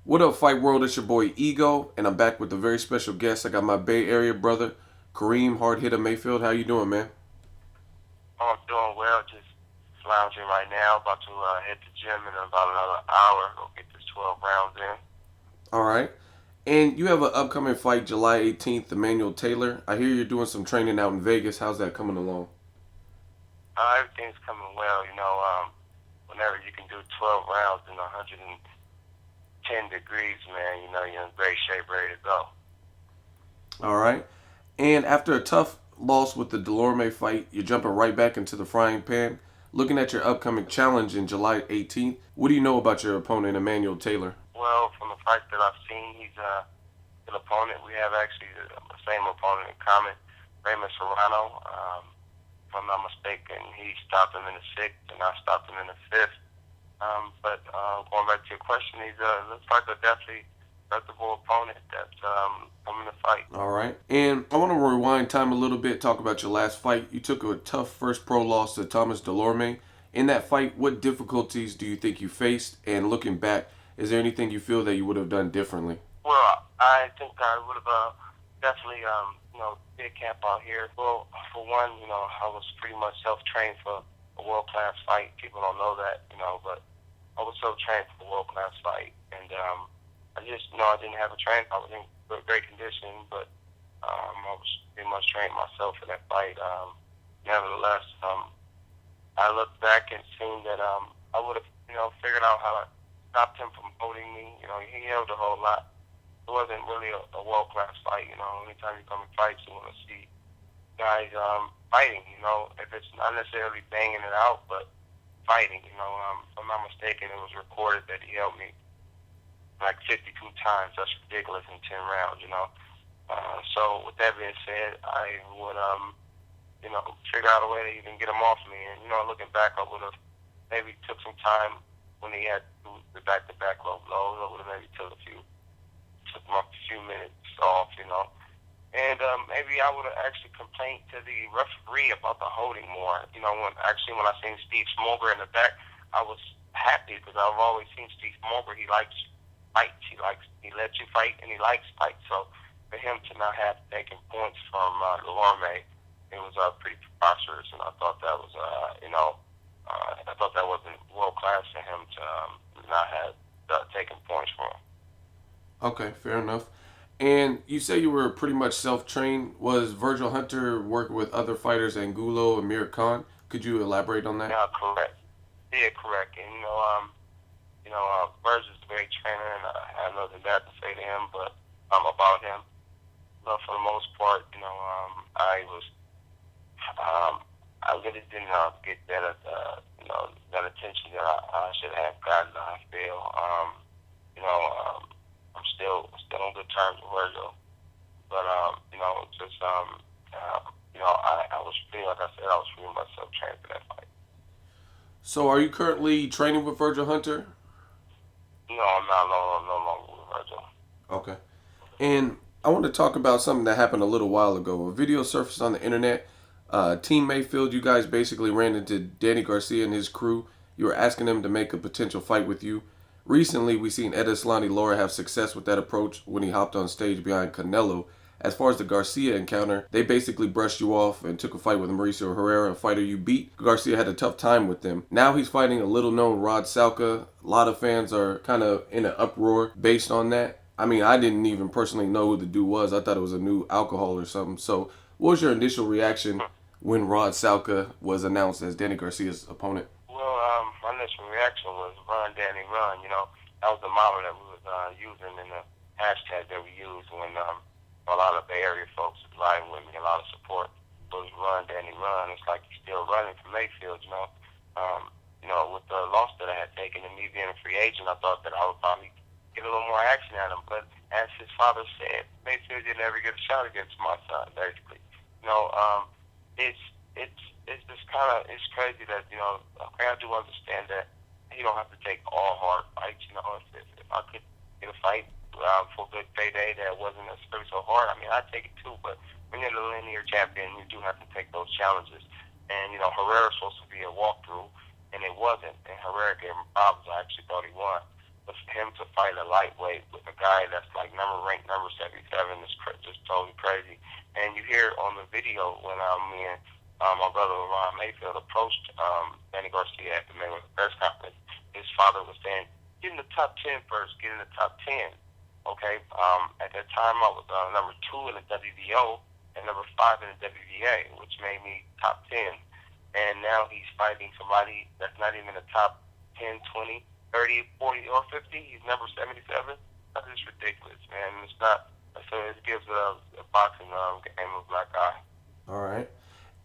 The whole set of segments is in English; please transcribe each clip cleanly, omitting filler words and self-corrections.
What up, Fight World? It's your boy Ego, and I'm back with a very special guest. I got my Bay Area brother, Karim Hard Hitter Mayfield. How you doing, man? Oh, I'm doing well. Just lounging right now. About to hit the gym in about another hour. Go get this 12 rounds in. All right. And you have an upcoming fight July 18th, Emmanuel Taylor. I hear you're doing some training out in Vegas. How's that coming along? Everything's coming well. Whenever you can do 12 rounds in 110 degrees, man, you're in great shape, ready to go. All right. And after a tough loss with the Delorme fight, you're jumping right back into the frying pan. Looking at your upcoming challenge in July 18th, what do you know about your opponent, Emmanuel Taylor? Well, from the fights that I've seen, he's an opponent. We have actually the same opponent in common, Raymond Serrano. If I'm not mistaken, he stopped him in the sixth, and I stopped him in the fifth. But going back to your question, he's looks like a definitely reputable opponent that's coming to fight. All right. And I want to rewind time a little bit, talk about your last fight. You took a tough first pro loss to Thomas Delorme. In that fight, what difficulties do you think you faced? And looking back, is there anything you feel that you would have done differently? Well, I think I would have definitely, did camp out here. Well, for one, I was pretty much self-trained for a world-class fight. People don't know that, but I was self-trained for a world-class fight. And I just, I didn't have a trainer. I was in great condition, but I was pretty much trained myself for that fight. Nevertheless, I looked back and seen that I would have, figured out how to stop him from holding me. He held a whole lot. It wasn't really a world-class fight. Anytime you come and fight, you want to see guys fighting. If it's not necessarily banging it out, but fighting. If I'm not mistaken, it was recorded that he held me like 52 times. That's ridiculous in 10 rounds. So with that being said, I would figure out a way to even get him off me. And looking back, I would have maybe took some time when he had the back-to-back low blows. I would have maybe took him a few minutes off, and maybe I would have actually complained to the referee about the holding more. When I seen Steve Smolger in the back, I was happy because I've always seen Steve Smolger. He likes fights. He lets you fight, and he likes fights. So for him to not have taken points from Delorme, it was pretty preposterous, and I thought that was, I thought that wasn't world class for him to not have taken points from him. Okay, fair enough. And you say you were pretty much self-trained. Was Virgil Hunter working with other fighters, Angulo, Amir Khan? Could you elaborate on that? Yeah, correct. Yeah, correct. And Virgil's a great trainer, and I have nothing bad to say to him, but about him. But for the most part, I really didn't get that that attention that I should have gotten. I feel, I'm still on good terms with Virgil, but I was pretty, like I said, I was pretty much self-trained for that fight. So are you currently training with Virgil Hunter? No, I'm not no longer with Virgil. Okay. And I want to talk about something that happened a little while ago. A video surfaced on the internet. Team Mayfield, you guys basically ran into Danny Garcia and his crew. You were asking him to make a potential fight with you. Recently, we've seen Edeslani Laura have success with that approach when he hopped on stage behind Canelo. As far as the Garcia encounter, they basically brushed you off and took a fight with Mauricio Herrera, a fighter you beat. Garcia had a tough time with them. Now he's fighting a little-known Rod Salka. A lot of fans are kind of in an uproar based on that. I mean, I didn't even personally know who the dude was. I thought it was a new alcohol or something. So what was your initial reaction when Rod Salka was announced as Danny Garcia's opponent? Well, my initial reaction was run, Danny, run. That was the model that we was using in the hashtag that we used when a lot of Bay Area folks was riding with me, a lot of support. So it was run, Danny, run. It's like he's still running for Mayfield, with the loss that I had taken and me being a free agent, I thought that I would probably get a little more action at him. But as his father said, Mayfield didn't ever get a shot against my son, basically. It's just it's crazy that, I do understand that he don't have to take all hard fights. If I could get a fight for a good payday that wasn't necessarily so hard, I'd take it too. But when you're the linear champion, you do have to take those challenges. And, Herrera's supposed to be a walkthrough, and it wasn't. And Herrera gave him problems. I actually thought he won. But for him him to fight a lightweight with a guy that's like ranked number 77 is just totally crazy. And you hear on the video when me and my brother Karim Mayfield approached Danny Garcia at the Mayweather press conference, his father was saying, "Get in the top 10 first. Get in the top 10." Okay. At that time, I was number 2 in the WBO and number 5 in the WBA, which made me top 10. And now he's fighting somebody that's not even in the top 10, 20, 30, 40, or 50. He's number 77. That's just ridiculous, man. It's not. So it gives a boxing game a black eye. All right.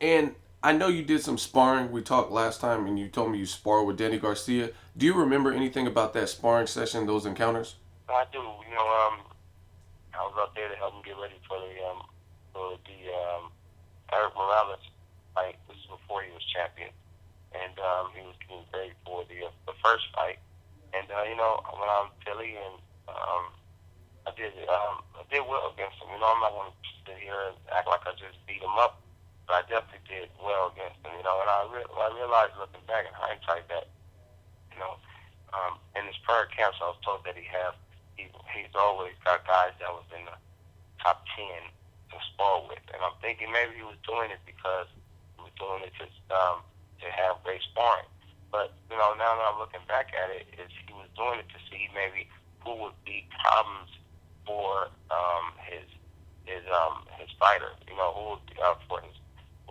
And I know you did some sparring. We talked last time, and you told me you sparred with Danny Garcia. Do you remember anything about that sparring session, those encounters? I do. I was up there to help him get ready for the Eric Morales fight. This is before he was champion, and he was getting ready for the first fight. And I went out in Philly, and I did well against him. I'm not going to sit here and act like I just beat him up, but I definitely did well against him. And I realized looking back in hindsight that in his prior camps, I was told that he's always got guys that was in the top 10 to spar with, and I'm thinking maybe he was doing it because he was doing it to have great sparring. But now that I'm looking back at it, is he was doing it to see maybe who would be problems for his fighter. Who would be up for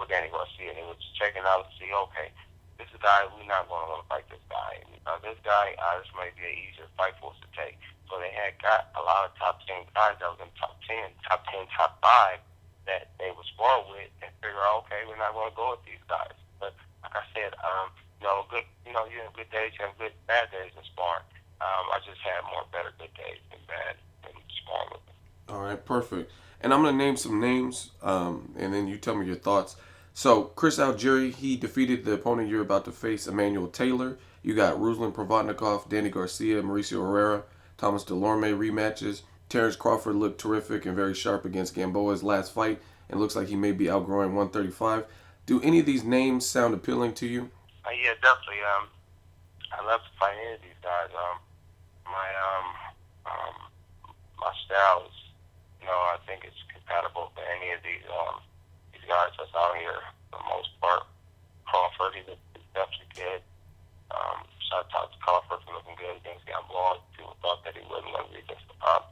Danny Garcia, and he was checking out to see, okay, this is a guy we're not going to want to fight this guy. This guy, this might be an easier fight for us to take. So they had got a lot of top 10 guys that was in top 10, top 10, top 5 that they would spar with and figure out, okay, we're not going to go with these guys. But like I said, good, you have good days, you have good bad days in sparring. I just had more better good days than bad in sparring with them. All right, perfect. And I'm going to name some names, and then you tell me your thoughts. So, Chris Algieri, he defeated the opponent you're about to face, Emmanuel Taylor. You got Ruslan Provodnikov, Danny Garcia, Mauricio Herrera, Thomas Delorme rematches. Terrence Crawford looked terrific and very sharp against Gamboa's last fight, and looks like he may be outgrowing 135. Do any of these names sound appealing to you? Yeah, definitely. I love to fight any of these guys. My style is, I think it's compatible to any of these guys that's out here for the most part. Crawford, he's definitely good. Shout out to Crawford for looking good against Gamboa. People thought that he wasn't going to be against the pop.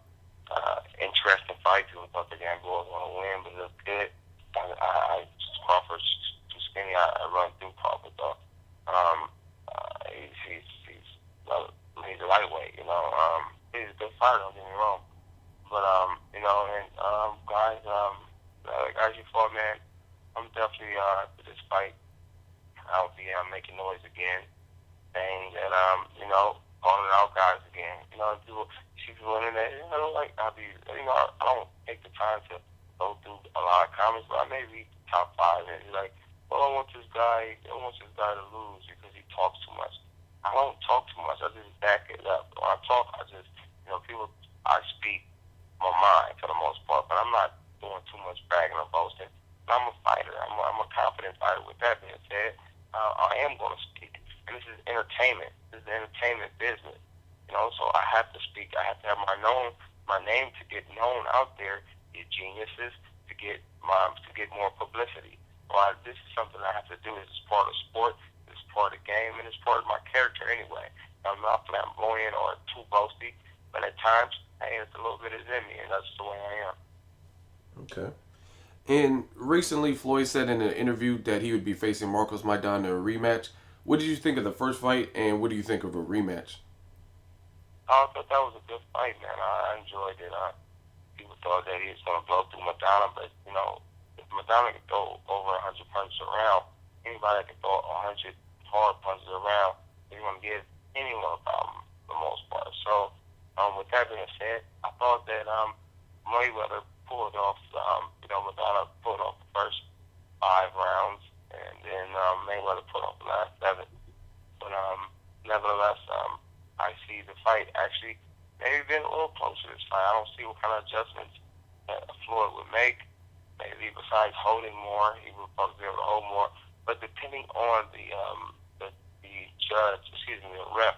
Interesting fight. People thought that Gamboa was going to win, but he looked good. Crawford's too skinny. I run through Crawford though. He's a lightweight. He's a good fighter. Don't get me wrong. But guys you fought, man. I'm definitely for this fight. I'll be making noise again, saying that calling out guys again. People in there. I don't take the time to go through a lot of comments, but I may read the top 5 and be like, well, I want this guy to lose because he talks too much. I don't talk too much. I just back it up. When I talk, I speak my mind for the most part, but I'm not doing too much bragging or boasting. I'm a fighter. I'm a confident fighter. With that being said, I am going to speak. And this is entertainment. This is the entertainment business. So I have to speak. I have to have my name to get known out there, get geniuses, to get more publicity. Well, this is something I have to do. This is part of sport. This is part of the game, and it's part of my character anyway. I'm not flamboyant or too boasty, but at times, hey, it's a little bit is in me, and that's the way I am. Okay. And recently, Floyd said in an interview that he would be facing Marcos Maidana in a rematch. What did you think of the first fight, and what do you think of a rematch? I thought that was a good fight, man. I enjoyed it. People thought that he was going to blow through Maidana, but, if Maidana can throw over 100 punches around, anybody that can throw 100 hard punches around, he's going to give anyone a problem for the most part. So, with that being said, I thought that Mayweather pulled off, Maidana pulled off the first 5 rounds, and then Mayweather pulled off the last 7. But nevertheless, I see the fight actually maybe being a little closer this fight. I don't see what kind of adjustments that Floyd would make. Maybe besides holding more, he would probably be able to hold more. But depending on the ref,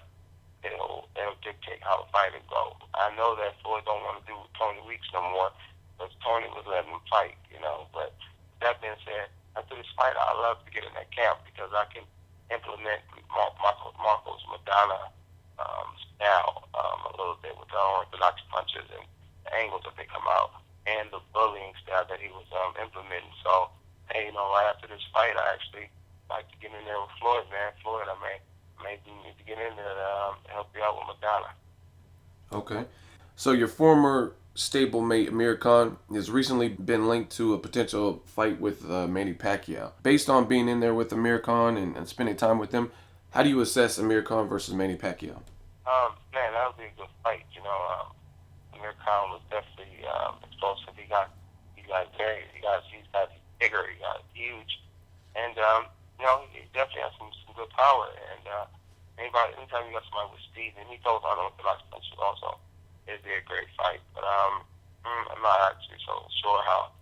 it'll dictate how the fight will go. I know that Floyd don't want to do Tony Weeks no more, because Tony was letting him fight, you know. But that being said, after this fight, I love to get in that camp because I can implement Marco's Madonna style a little bit with the unorthodox punches and the angles that they come out and the bullying style that he was implementing. So, hey, you know, right after this fight, I actually like to get in there with Floyd, man. Floyd, I may need to get in there to help you out with Madonna. Okay. So your former stablemate Amir Khan has recently been linked to a potential fight with Manny Pacquiao. Based on being in there with Amir Khan and spending time with him, how do you assess Amir Khan versus Manny Pacquiao? Man, that would be a good fight. You know, Amir Khan was definitely explosive. He's got bigger, he got huge, and you know, he definitely has some good power. And anytime you got somebody with speed, and he throws unorthodox punches also, it'd be a great fight. But I'm not actually so sure how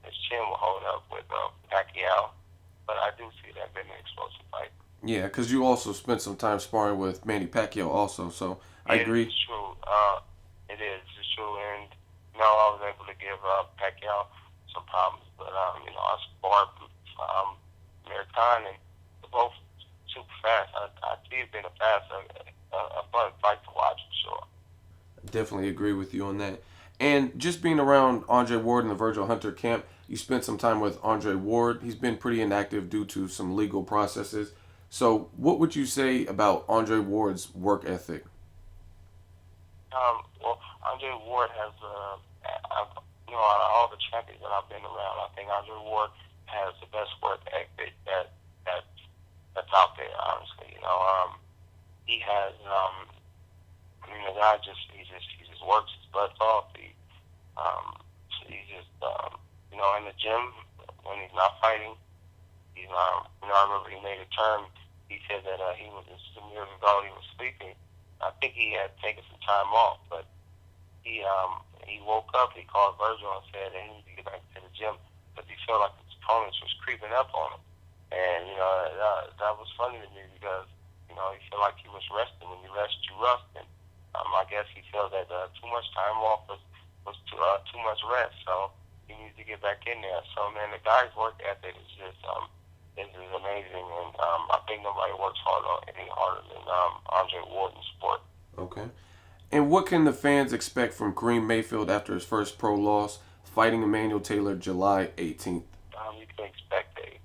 his chin will hold up with Pacquiao, but I do see that being an explosive fight. Yeah, because you also spent some time sparring with Manny Pacquiao also, so I It agree. is true. It's true. And, you know, I was able to give Pacquiao some problems. But, you know, I sparred American, and they're both super fast. I see it being a fun fight to watch for sure. Definitely agree with you on that. And just being around Andre Ward in the Virgil Hunter camp, you spent some time with Andre Ward. He's been pretty inactive due to some legal processes. So, what would you say about Andre Ward's work ethic? Well, Andre Ward has, you know, out of all the champions that I've been around, I think Andre Ward has the best work ethic that that's out there. Honestly, you know, he has. I mean, the guy he just works his butt off. He just, you know, in the gym when he's not fighting, he's, you know, I remember he made a term. He said that he was some years ago he was sleeping. I think he had taken some time off, but he woke up. He called Virgil and said that he needed to get back to the gym because he felt like his opponents was creeping up on him. And you know that was funny to me because you know he felt like he was resting. When you rest, you rust. And I guess he felt that too much time off was too much rest. So he needs to get back in there. So man, the guy's work ethic is just is amazing, and I think nobody works any harder than Andre Ward in sport. Okay. And what can the fans expect from Karim Mayfield after his first pro loss, fighting Emmanuel Taylor July 18th? You can expect a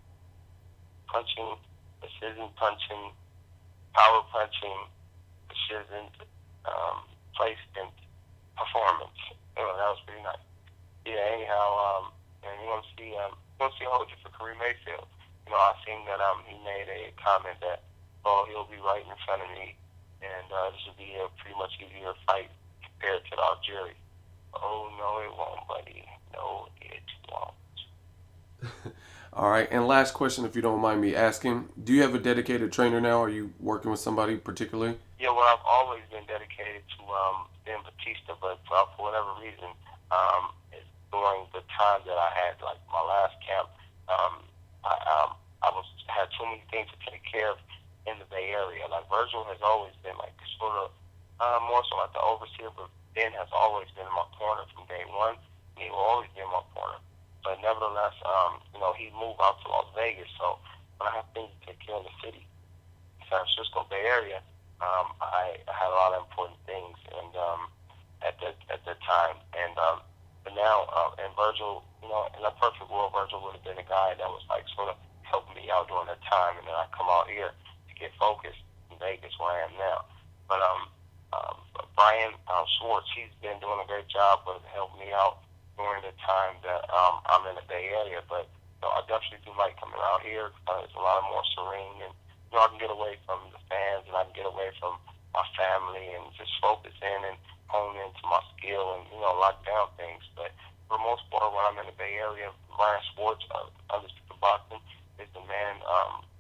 punching, precision punching, power punching, precision placement performance. You know, that was pretty nice. Yeah. Anyhow, and you want to see a whole different Karim Mayfield. You know, I seen that he made a comment that, oh, he'll be right in front of me, and this will be a pretty much easier fight compared to the Algeria. Oh, no, it won't, buddy. No, it won't. All right. And last question, if you don't mind me asking, do you have a dedicated trainer now? Are you working with somebody particularly? Yeah, well, I've always been dedicated to Ben Batista, but for whatever reason, during the time that I had, like, my last camp, I had too many things to take care of in the Bay Area. Like Virgil has always been like sort of more so like the overseer, but Ben has always been in my corner from day one. And he will always be in my corner. But nevertheless, you know, he moved out to Las Vegas, so when I have things to take care of in the city, San Francisco Bay Area, I had a lot of important things, and at the time, and but now, and Virgil, you know, in a perfect world, Virgil would have been a guy that was like sort of helping me out during that time, and then I come out here to get focused in Vegas where I am now. But Brian Schwartz, he's been doing a great job of helping me out during the time that I'm in the Bay Area. But you know, I definitely do like coming out here. It's a lot more serene, and you know, I can get away from the fans, and I can get away from my family, and just focus in and hone into my skill, and you know, lock down things. But for the most part, when I'm in the Bay Area, Brian Schwartz, Undisputed Boxing, is the man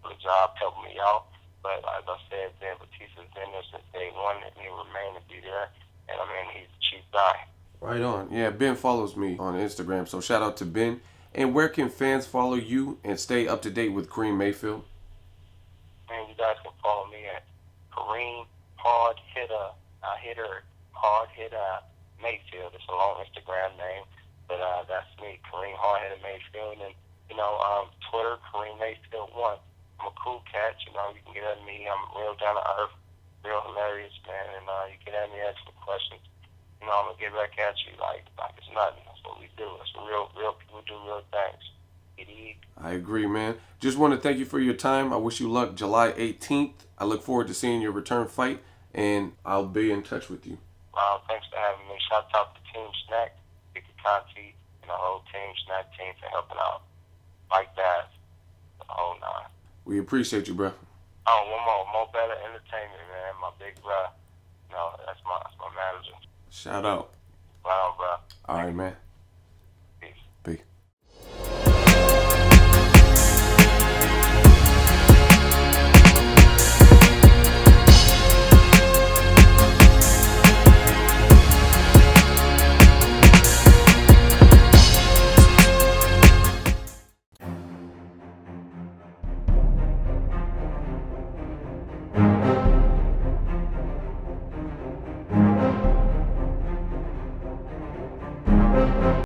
for the job, helping me out. But as I said, Ben Batista's been there since day one, and he will remain to be there. And I mean, he's the chief guy. Right on. Yeah, Ben follows me on Instagram, so shout out to Ben. And where can fans follow you and stay up to date with Karim Mayfield? And you guys can follow me at Kareem hard hitter Mayfield. It's a long Instagram name, but that's me, Kareem Hard Hitter Mayfield, and Twitter, Kareem Mayfield 1. I'm a cool cat, you can get at me. I'm real down to earth, real hilarious, man, and you get at me, ask me questions. I'm gonna get back at you like it's nothing. That's what we do. That's what real people do, real things. I agree, man. Just want to thank you for your time. I wish you luck July 18th. I look forward to seeing your return fight, and I'll be in touch with you. Thanks for having me. Shout out to Team Snack, Vicky Conti, and the whole Team Snack team for helping out. Like that, the whole nine. We appreciate you, bro. Oh, one more better entertainment, man. My big bro. That's my manager. Shout out. Wow, bro. All right, man.